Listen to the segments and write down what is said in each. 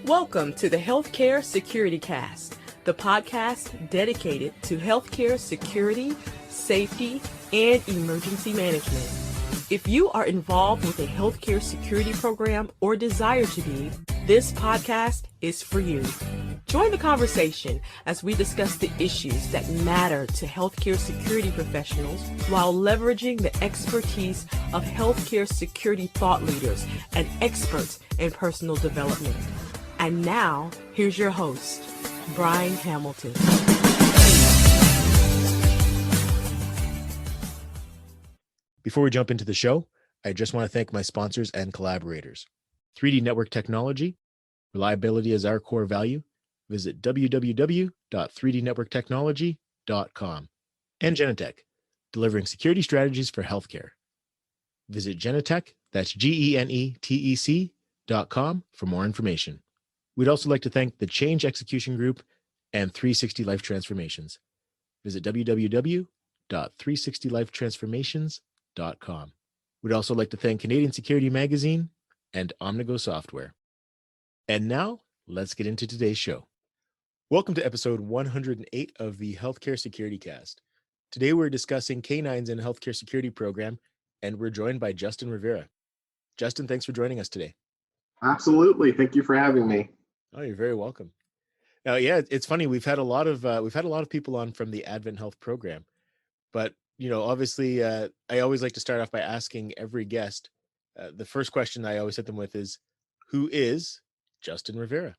Welcome to the Healthcare Security Cast, the podcast dedicated to healthcare security, safety, and emergency management. If you are involved with a healthcare security program or desire to be, this podcast is for you. Join the conversation as we discuss the issues that matter to healthcare security professionals while leveraging the expertise of healthcare security thought leaders and experts in personal development. And now, here's your host, Brian Hamilton. Before we jump into the show, I just want to thank my sponsors and collaborators. 3D Network Technology, reliability is our core value. Visit www.3dnetworktechnology.com. And Genetech, delivering security strategies for healthcare. Visit Genetech, that's GENETEC.com for more information. We'd also like to thank the Change Execution Group and 360 Life Transformations. Visit www.360lifetransformations.com. We'd also like to thank Canadian Security Magazine and Omnigo Software. And now, let's get into today's show. Welcome to episode 108 of the Healthcare Security Cast. Today we're discussing canines in a healthcare security program, and we're joined by Justin Rivera. Justin, thanks for joining us today. Absolutely. Thank you for having me. Oh, you're very welcome. Now, yeah, it's funny. We've had a lot of people on from the AdventHealth program, but obviously, I always like to start off by asking every guest. The first question I always hit them with is, "Who is Justin Rivera?"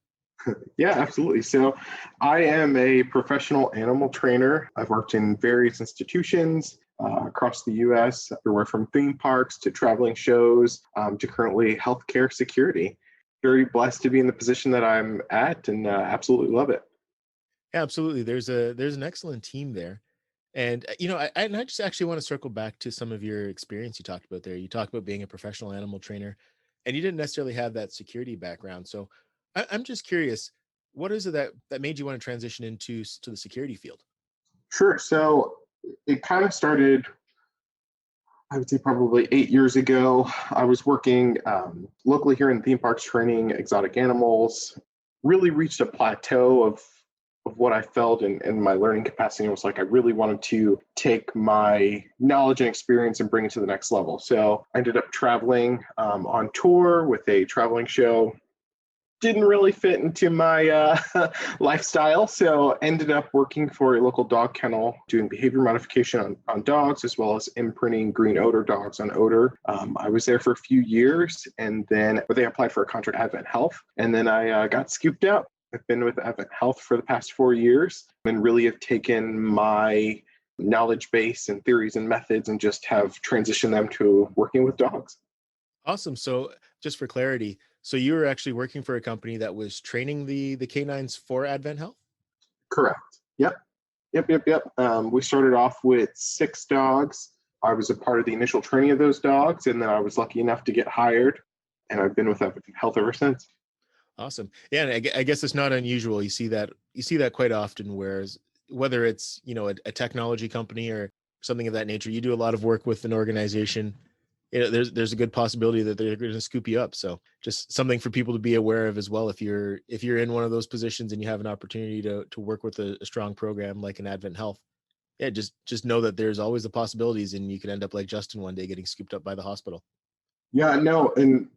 Yeah, absolutely. So I am a professional animal trainer. I've worked in various institutions across the U.S., everywhere from theme parks to traveling shows to currently healthcare security. Very blessed to be in the position that I'm at and absolutely love it. Yeah, absolutely. There's an excellent team there. And, I just actually want to circle back to some of your experience you talked about there. You talked about being a professional animal trainer, and you didn't necessarily have that security background. So I'm just curious, what is it that made you want to transition to the security field? Sure. So it kind of started, I would say probably 8 years ago. I was working locally here in theme parks training exotic animals, really reached a plateau of what I felt in my learning capacity. It was like I really wanted to take my knowledge and experience and bring it to the next level. So I ended up traveling on tour with a traveling show. Didn't really fit into my lifestyle, so ended up working for a local dog kennel, doing behavior modification on dogs, as well as imprinting green odor dogs on odor. I was there for a few years, and then they applied for a contract at AdventHealth, and then I got scooped out. I've been with AdventHealth for the past 4 years and really have taken my knowledge base and theories and methods and just have transitioned them to working with dogs. Awesome. So just for clarity, so you were actually working for a company that was training the canines for AdventHealth? Correct. Yep. We started off with 6 dogs. I was a part of the initial training of those dogs, and then I was lucky enough to get hired, and I've been with AdventHealth ever since. Awesome. Yeah, and I guess it's not unusual. You see that quite often, whereas whether it's a technology company or something of that nature, you do a lot of work with an organization. There's a good possibility that they're going to scoop you up. So just something for people to be aware of as well. If you're in one of those positions and you have an opportunity to work with a strong program like an AdventHealth, yeah, just know that there's always the possibilities, and you could end up like Justin one day getting scooped up by the hospital. Yeah, no, and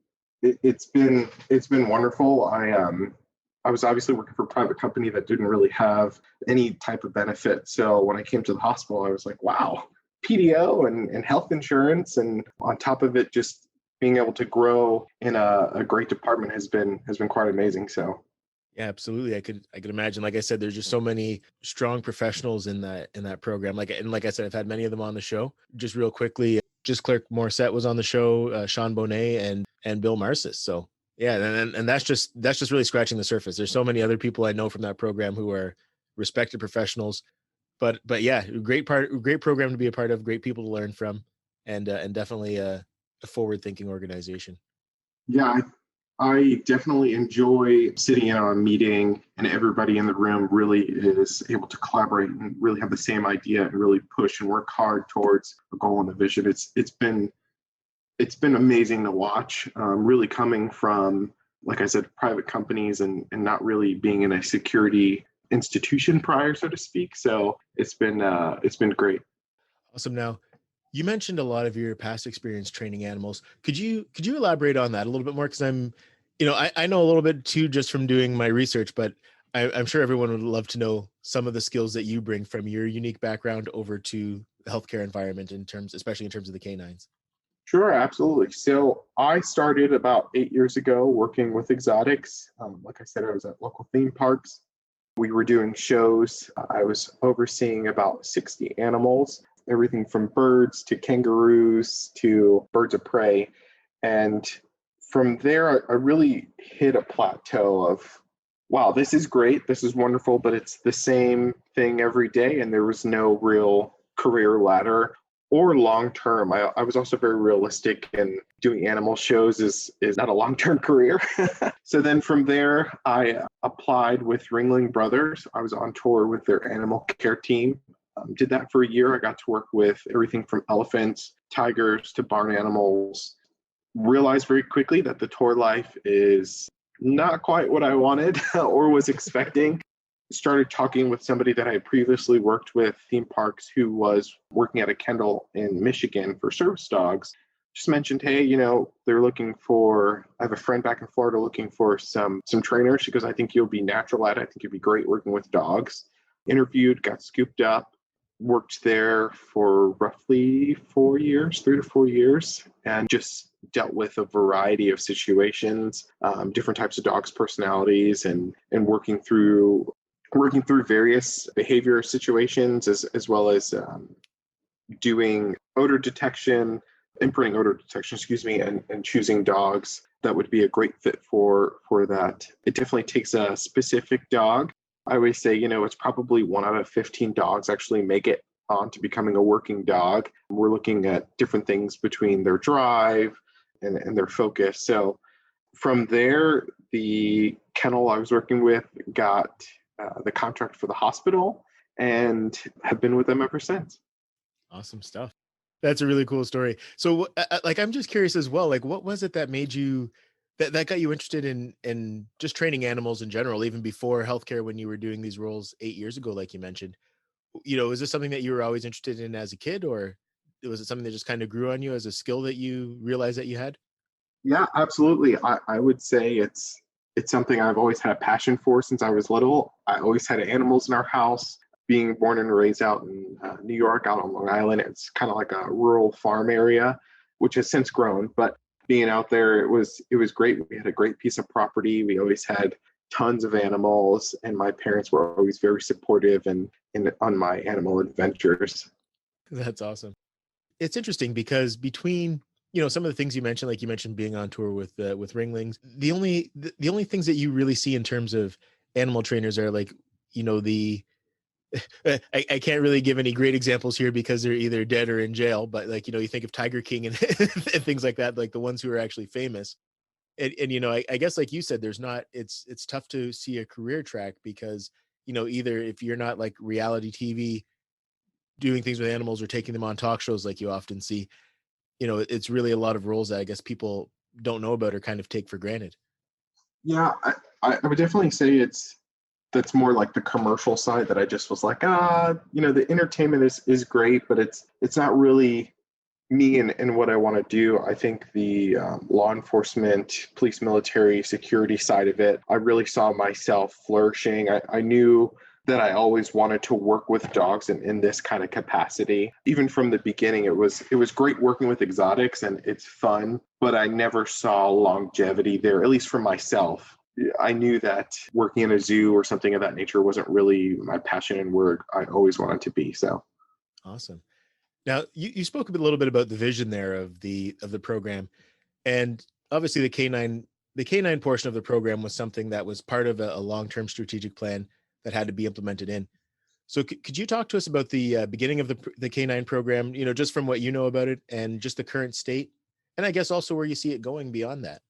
it's been wonderful. I was obviously working for a private company that didn't really have any type of benefit. So when I came to the hospital, I was like, wow, PDO and health insurance, and on top of it, just being able to grow in a great department has been quite amazing. So yeah, absolutely. I could imagine. Like I said, there's just so many strong professionals in that program. Like I said, I've had many of them on the show. Just real quickly, Gisclerc Morisett was on the show, Sean Boney and Bill Marcisz. So yeah, and that's just really scratching the surface. There's so many other people I know from that program who are respected professionals. But yeah, great program to be a part of, great people to learn from, and definitely a forward-thinking organization. yeah, I definitely enjoy sitting in on a meeting and everybody in the room really is able to collaborate and really have the same idea and really push and work hard towards a goal and a vision. It's been amazing to watch, really coming from like I said, private companies and not really being in a security institution prior, so to speak. So it's been great. Awesome. Now, you mentioned a lot of your past experience training animals. Could you elaborate on that a little bit more? Because I know a little bit too just from doing my research, but I'm sure everyone would love to know some of the skills that you bring from your unique background over to the healthcare environment especially in terms of the canines. Sure, absolutely. So I started about 8 years ago working with exotics. Like I said, I was at local theme parks. We were doing shows. I was overseeing about 60 animals, everything from birds to kangaroos to birds of prey. And from there, I really hit a plateau of, wow, this is great. This is wonderful, but it's the same thing every day. And there was no real career ladder or long term. I was also very realistic, and doing animal shows is not a long term career. So then from there, I applied with Ringling Brothers. I was on tour with their animal care team. Did that for a year. I got to work with everything from elephants, tigers to barn animals. Realized very quickly that the tour life is not quite what I wanted or was expecting. Started talking with somebody that I had previously worked with theme parks who was working at a kennel in Michigan for service dogs. Just mentioned, hey, they're looking for, I have a friend back in Florida looking for some trainers. She goes, I think you'll be natural at it. I think you'd be great working with dogs. Interviewed, got scooped up, worked there for roughly 4 years, 3 to 4 years, and just dealt with a variety of situations, different types of dogs' personalities, and working through various behavior situations, as well as doing odor detection, imprinting odor detection, and choosing dogs that would be a great fit for that. It definitely takes a specific dog. I always say, it's probably 1 out of 15 dogs actually make it on to becoming a working dog. We're looking at different things between their drive and their focus. So from there, the kennel I was working with got the contract for the hospital and have been with them ever since. Awesome stuff. That's a really cool story. So I'm just curious as well, like what was it that made you, that got you interested in just training animals in general, even before healthcare, when you were doing these roles 8 years ago, like you mentioned? Is this something that you were always interested in as a kid, or was it something that just kind of grew on you as a skill that you realized that you had? Yeah, absolutely. I would say it's something I've always had a passion for since I was little. I always had animals in our house. Being born and raised out in New York, out on Long Island, it's kind of like a rural farm area, which has since grown. But being out there, it was great. We had a great piece of property. We always had tons of animals, and my parents were always very supportive and on my animal adventures. That's awesome. It's interesting because between some of the things you mentioned, like you mentioned being on tour with Ringlings, the only things that you really see in terms of animal trainers are like the I can't really give any great examples here because they're either dead or in jail, but like you think of Tiger King and, and things like that, like the ones who are actually famous. And I guess like you said, there's not, it's tough to see a career track because either if you're not like reality TV doing things with animals or taking them on talk shows like you often see, it's really a lot of roles that I guess people don't know about or kind of take for granted. Yeah, I would definitely say that's more like the commercial side that I just was like, the entertainment is great, but it's not really me and what I want to do. I think the law enforcement, police, military, security side of it, I really saw myself flourishing. I knew that I always wanted to work with dogs in this kind of capacity. Even from the beginning, it was great working with exotics and it's fun, but I never saw longevity there, at least for myself. I knew that working in a zoo or something of that nature wasn't really my passion and where I always wanted to be. So awesome. Now you spoke a little bit about the vision there of the program, and obviously the canine portion of the program was something that was part of a long-term strategic plan that had to be implemented in. So could you talk to us about the beginning of the canine program, just from what you know about it and just the current state, and I guess also where you see it going beyond that?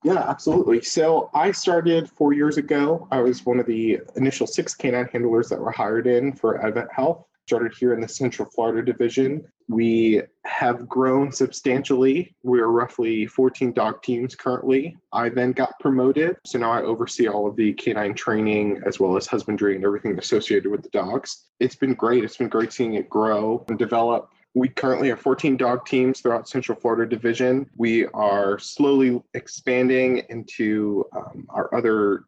yeah, absolutely. So I started 4 years ago. I was one of the initial 6 canine handlers that were hired in for AdventHealth. Started here in the Central Florida division. We have grown substantially. We're roughly 14 dog teams currently. I then got promoted. So now I oversee all of the canine training as well as husbandry and everything associated with the dogs. It's been great. It's been great seeing it grow and develop. We currently have 14 dog teams throughout Central Florida Division. We are slowly expanding into our other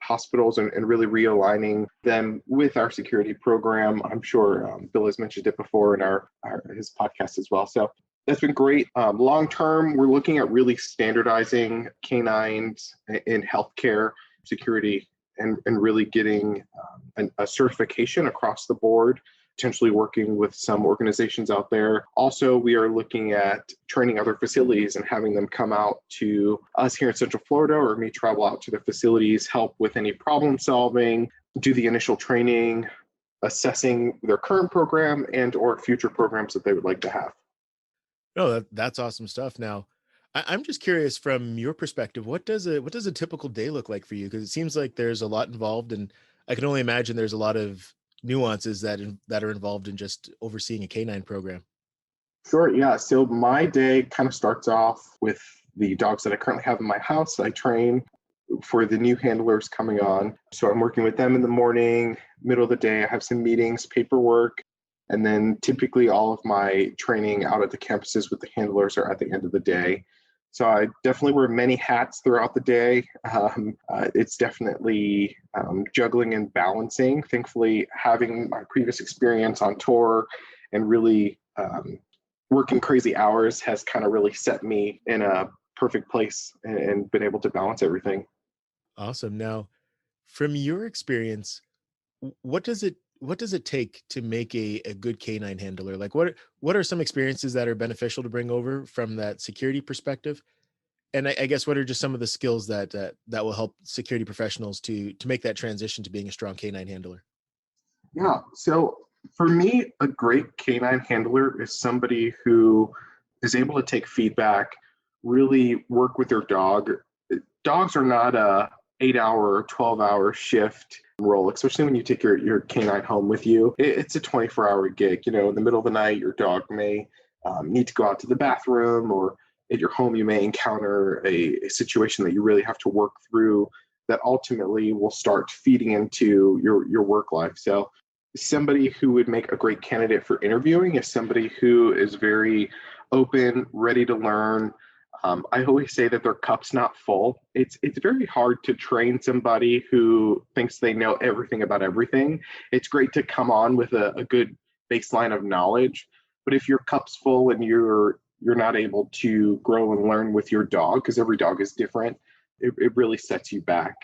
hospitals and really realigning them with our security program. I'm sure Bill has mentioned it before in his podcast as well. So that's been great. Long term, we're looking at really standardizing canines in healthcare security and really getting a certification across the board, potentially working with some organizations out there. Also, we are looking at training other facilities and having them come out to us here in Central Florida or me travel out to the facilities, help with any problem solving, do the initial training, assessing their current program and or future programs that they would like to have. No, that's awesome stuff. Now, I'm just curious from your perspective, what does a typical day look like for you? Because it seems like there's a lot involved, and I can only imagine there's a lot of nuances that are involved in just overseeing a canine program. Sure, yeah. So my day kind of starts off with the dogs that I currently have in my house. I train for the new handlers coming on. So I'm working with them in the morning, middle of the day. I have some meetings, paperwork, and then typically all of my training out at the campuses with the handlers are at the end of the day. So I definitely wear many hats throughout the day. It's definitely juggling and balancing. Thankfully, having my previous experience on tour and really working crazy hours has kind of really set me in a perfect place and been able to balance everything. Awesome. Now, from your experience, what does it take to make a good canine handler? Like what are some experiences that are beneficial to bring over from that security perspective? And I guess what are just some of the skills that will help security professionals to make that transition to being a strong canine handler? Yeah. So for me, a great canine handler is somebody who is able to take feedback, really work with their dog. Dogs are not a 8 hour or 12-hour shift role, especially when you take your canine home with you. It's a 24-hour gig. You know, in the middle of the night, your dog may need to go out to the bathroom, or at your home, you may encounter a situation that you really have to work through that ultimately will start feeding into your work life. So somebody who would make a great candidate for interviewing is somebody who is very open, ready to learn. I always say that their cup's not full. It's very hard to train somebody who thinks they know everything about everything. It's great to come on with a good baseline of knowledge, but if your cup's full and you're not able to grow and learn with your dog, because every dog is different, it really sets you back.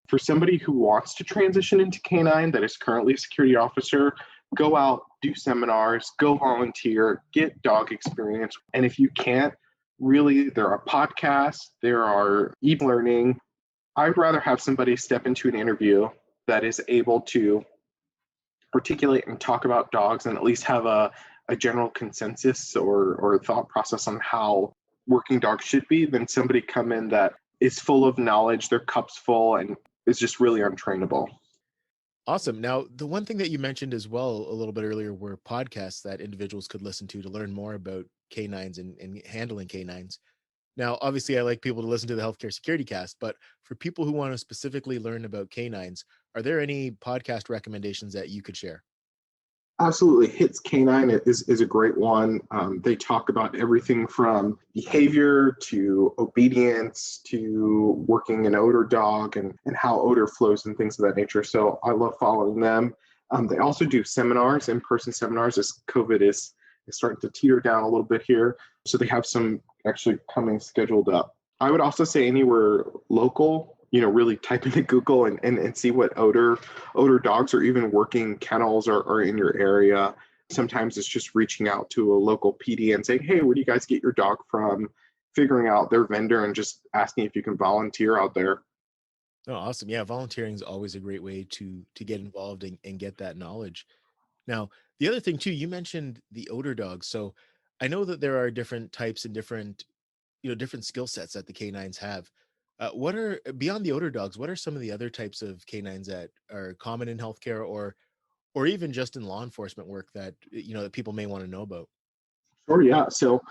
For somebody who wants to transition into canine that is currently a security officer, go out, do seminars, go volunteer, get dog experience. And if you can't, really, there are podcasts, there are e-learning. I'd rather have somebody step into an interview that is able to articulate and talk about dogs and at least have a general consensus or thought process on how working dogs should be than somebody come in that is full of knowledge, their cup's full, and is just really untrainable. Awesome. Now, the one thing that you mentioned as well a little bit earlier were podcasts that individuals could listen to learn more about canines and handling canines. Now, obviously, I like people to listen to the Healthcare Security Cast, but for people who want to specifically learn about canines, are there any podcast recommendations that you could share? Absolutely. Hits Canine is a great one. They talk about everything from behavior to obedience to working an odor dog and how odor flows and things of that nature. So I love following them. They also do seminars, in-person seminars, as COVID is starting to teeter down a little bit here. So they have some actually coming scheduled up. I would also say anywhere local, really type into Google and see what odor dogs or even working kennels are in your area. Sometimes it's just reaching out to a local PD and saying, hey, where do you guys get your dog from? Figuring out their vendor and just asking if you can volunteer out there. Oh, awesome. Yeah, volunteering is always a great way to get involved and get that knowledge. Now, the other thing too, you mentioned the odor dogs. So I know that there are different types and different skill sets that the canines have. What are beyond the odor dogs? What are some of the other types of canines that are common in healthcare or even just in law enforcement work that that people may want to know about? Sure, yeah. So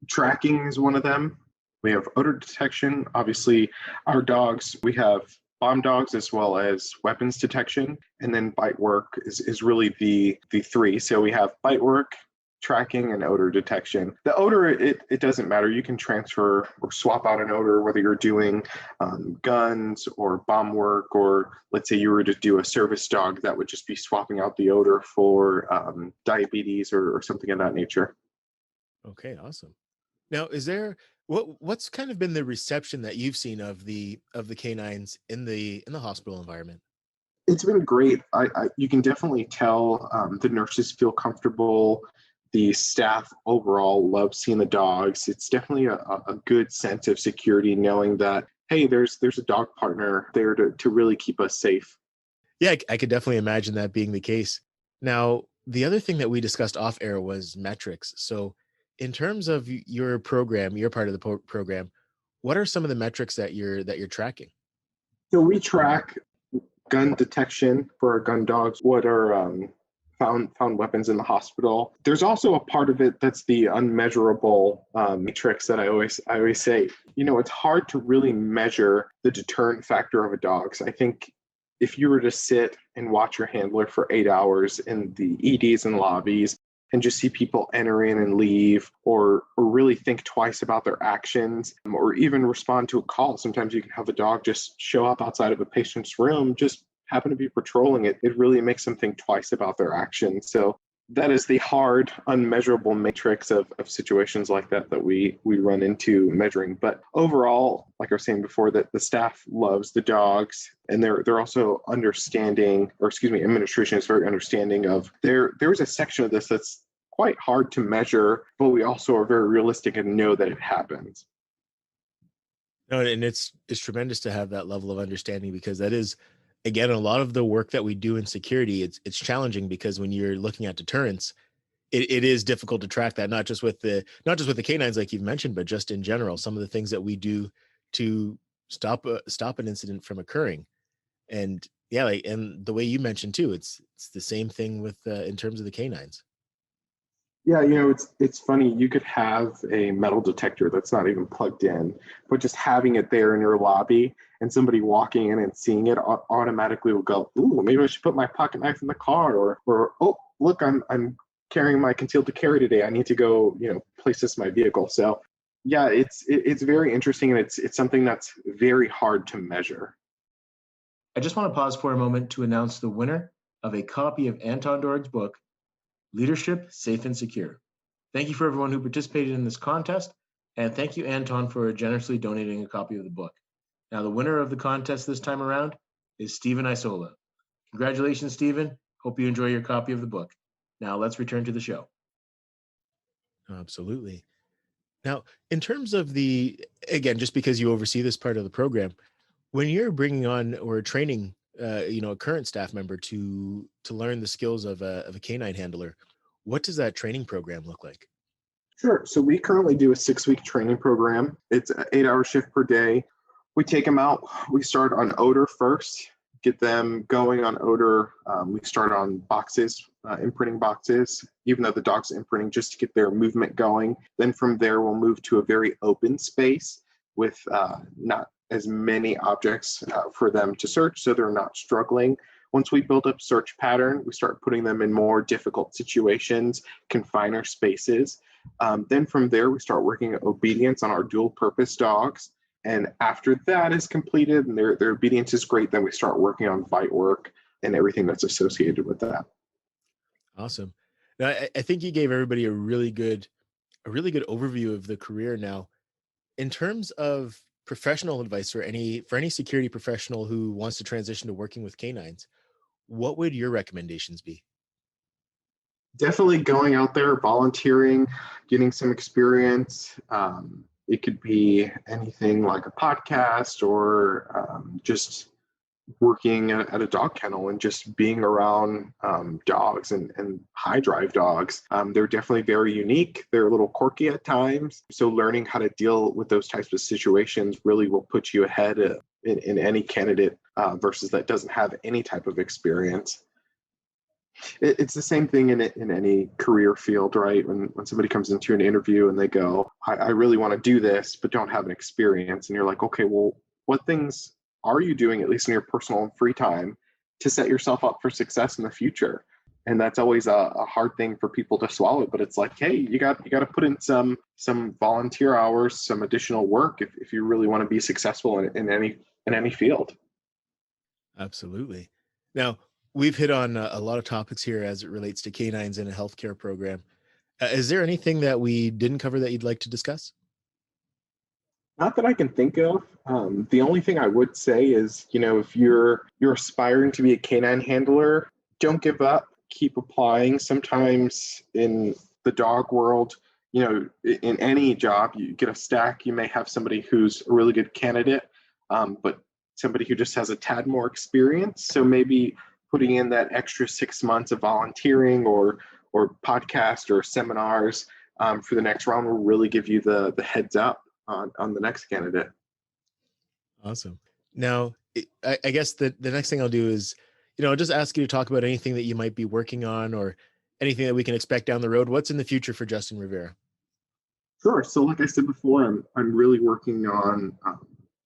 tracking is one of them. We have odor detection. Obviously, our dogs, we have bomb dogs as well as weapons detection. And then bite work is really the three. So we have bite work, tracking, and odor detection. The odor, it doesn't matter. You can transfer or swap out an odor, whether you're doing guns or bomb work, or let's say you were to do a service dog, that would just be swapping out the odor for diabetes or something of that nature. Okay, awesome. Now, is there what's kind of been the reception that you've seen of the canines in the hospital environment? It's been great. You can definitely tell the nurses feel comfortable. The staff overall loves seeing the dogs. It's definitely a good sense of security knowing that, hey, there's a dog partner there to really keep us safe. Yeah, I could definitely imagine that being the case. Now, the other thing that we discussed off air was metrics. So, in terms of your program, your part of the program, what are some of the metrics that you're tracking? So we track gun detection for our gun dogs, what are found weapons in the hospital. There's also a part of it that's the unmeasurable matrix that I always say. It's hard to really measure the deterrent factor of a dog. So I think if you were to sit and watch your handler for 8 hours in the EDs and lobbies and just see people enter in and leave, or really think twice about their actions, or even respond to a call. Sometimes you can have a dog just show up outside of a patient's room, just happen to be patrolling it. It really makes them think twice about their actions. So that is the hard, unmeasurable matrix of situations like that we run into measuring. But overall, like I was saying before, that the staff loves the dogs, and they're also understanding, or excuse me, administration is very understanding of there's a section of this that's quite hard to measure, but we also are very realistic and know that it happens. No, and it's tremendous to have that level of understanding, because that is, again, a lot of the work that we do in security. It's challenging because when you're looking at deterrence, it is difficult to track that, not just with the canines like you've mentioned, but just in general, some of the things that we do to stop an incident from occurring. And yeah, like, and the way you mentioned too, it's the same thing with in terms of the canines. Yeah, it's funny. You could have a metal detector that's not even plugged in, but just having it there in your lobby and somebody walking in and seeing it automatically will go, "Ooh, maybe I should put my pocket knife in the car," or "Oh, look, I'm carrying my concealed to carry today. I need to go, place this in my vehicle." So, yeah, it's very interesting, and it's something that's very hard to measure. I just want to pause for a moment to announce the winner of a copy of Anton Doerig's book, Leadership Safe and Secure. Thank you for everyone who participated in this contest, and thank you, Anton, for generously donating a copy of the book. Now, the winner of the contest this time around is Stephen Isola. Congratulations, Stephen. Hope you enjoy your copy of the book. Now, let's return to the show. Absolutely. Now, in terms of again, just because you oversee this part of the program, when you're bringing on or training, a current staff member to learn the skills of a canine handler, what does that training program look like? Sure. So we currently do a 6-week training program. It's an 8-hour shift per day. We take them out. We start on odor first, get them going on odor. We start on boxes, imprinting boxes, even though the dog's imprinting, just to get their movement going. Then from there, we'll move to a very open space with not as many objects for them to search, so they're not struggling. Once we build up search pattern, we start putting them in more difficult situations, confiner spaces. Then from there, we start working obedience on our dual purpose dogs. And after that is completed and their obedience is great, then we start working on bite work and everything that's associated with that. Awesome. Now, I think you gave everybody a really good overview of the career. Now, in terms of professional advice for any security professional who wants to transition to working with canines, what would your recommendations be? Definitely going out there, volunteering, getting some experience. It could be anything like a podcast or just working at a dog kennel and just being around dogs and high drive dogs. They're definitely very unique. They're a little quirky at times. So learning how to deal with those types of situations really will put you ahead in any candidate versus that doesn't have any type of experience. It's the same thing in any career field, right? When somebody comes into an interview and they go, I really want to do this, but don't have an experience. And you're like, okay, well, what things are you doing, at least in your personal and free time, to set yourself up for success in the future? And that's always a hard thing for people to swallow. But it's like, hey, you got to put in some volunteer hours, some additional work if you really want to be successful in any field. Absolutely. Now, we've hit on a lot of topics here as it relates to canines in a healthcare program. Is there anything that we didn't cover that you'd like to discuss? Not that I can think of. The only thing I would say is, if you're aspiring to be a canine handler, don't give up. Keep applying. Sometimes in the dog world, in any job, you get a stack. You may have somebody who's a really good candidate, but somebody who just has a tad more experience. So maybe putting in that extra 6 months of volunteering or podcast or seminars for the next round will really give you the heads up on the next candidate. Awesome. Now, I guess the next thing I'll do is, I'll just ask you to talk about anything that you might be working on or anything that we can expect down the road. What's in the future for Justin Rivera? Sure. So like I said before, I'm really working on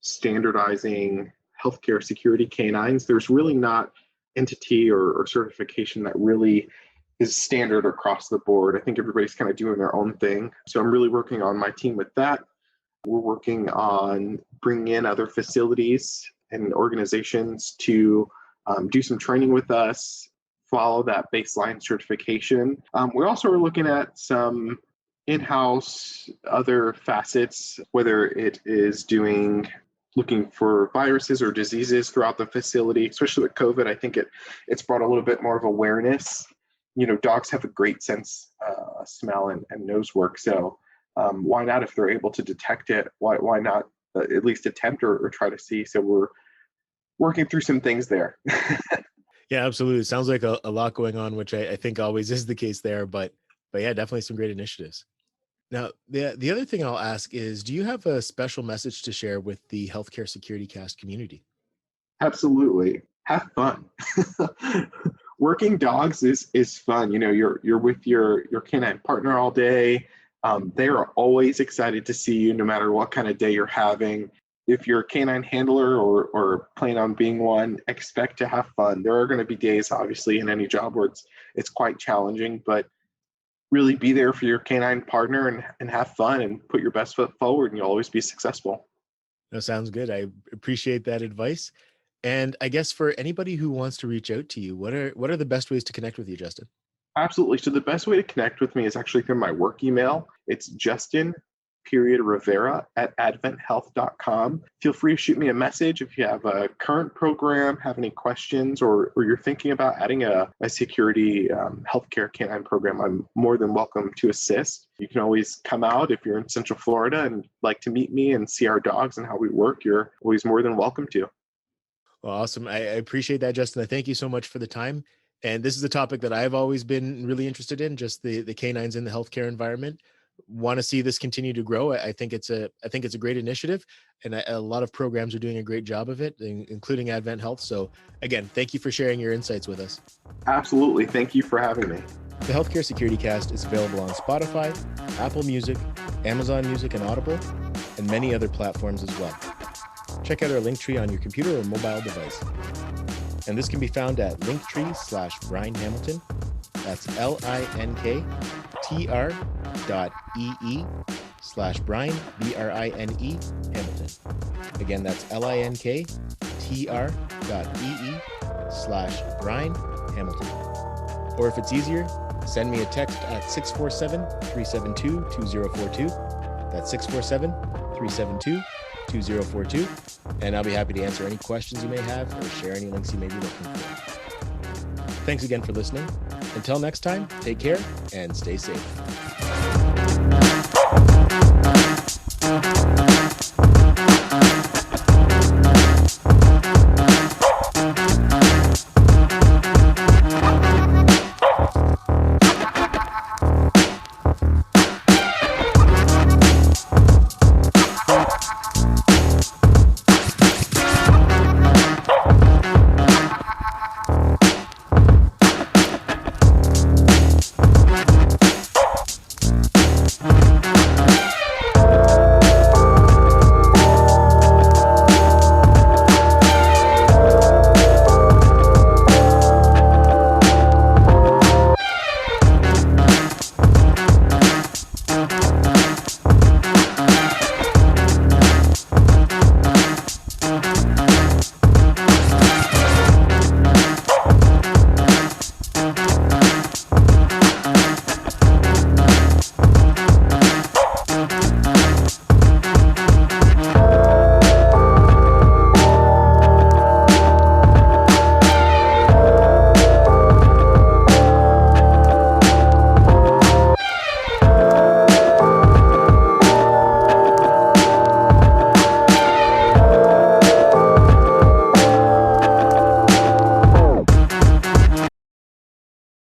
standardizing healthcare security canines. There's really not entity or certification that really is standard across the board. I think everybody's kind of doing their own thing. So I'm really working on my team with that. We're working on bringing in other facilities and organizations to do some training with us, follow that baseline certification. We also are looking at some in-house other facets, whether it is looking for viruses or diseases throughout the facility, especially with COVID. I think it's brought a little bit more of awareness. Dogs have a great sense, smell and nose work. So why not, if they're able to detect it, why not at least attempt or try to see? So we're working through some things there. Yeah, absolutely. It sounds like a lot going on, which I think always is the case there, but yeah, definitely some great initiatives. Now, the other thing I'll ask is, do you have a special message to share with the Healthcare Security Cast community? Absolutely. Have fun. Working dogs is fun. You're with your canine partner all day. They are always excited to see you no matter what kind of day you're having. If you're a canine handler or plan on being one, expect to have fun. There are going to be days, obviously, in any job where it's quite challenging, but really be there for your canine partner and have fun and put your best foot forward, and you'll always be successful. That sounds good. I appreciate that advice. And I guess for anybody who wants to reach out to you, what are the best ways to connect with you, Justin? Absolutely. So the best way to connect with me is actually through my work email. It's Justin.Rivera@AdventHealth.com. Feel free to shoot me a message if you have a current program, have any questions, or you're thinking about adding a security healthcare canine program. I'm more than welcome to assist. You can always come out if you're in Central Florida and like to meet me and see our dogs and how we work. You're always more than welcome to. Well, awesome. I appreciate that, Justin. I thank you so much for the time. And this is a topic that I've always been really interested in, just the canines in the healthcare environment. Want to see this continue to grow. I think it's a great initiative, and a lot of programs are doing a great job of it, including AdventHealth. So again, thank you for sharing your insights with us. Absolutely. Thank you for having me. The Healthcare Security Cast is available on Spotify, Apple Music, Amazon Music and Audible, and many other platforms as well. Check out our link tree on your computer or mobile device. And this can be found at linktree/Brian Hamilton. That's linktr.ee/Brian, BRINE, Hamilton. Again, that's linktr.ee/Brian Hamilton. Or if it's easier, send me a text at 647-372-2042. That's 647-372-2042. And I'll be happy to answer any questions you may have or share any links you may be looking for. Thanks again for listening. Until next time, take care and stay safe.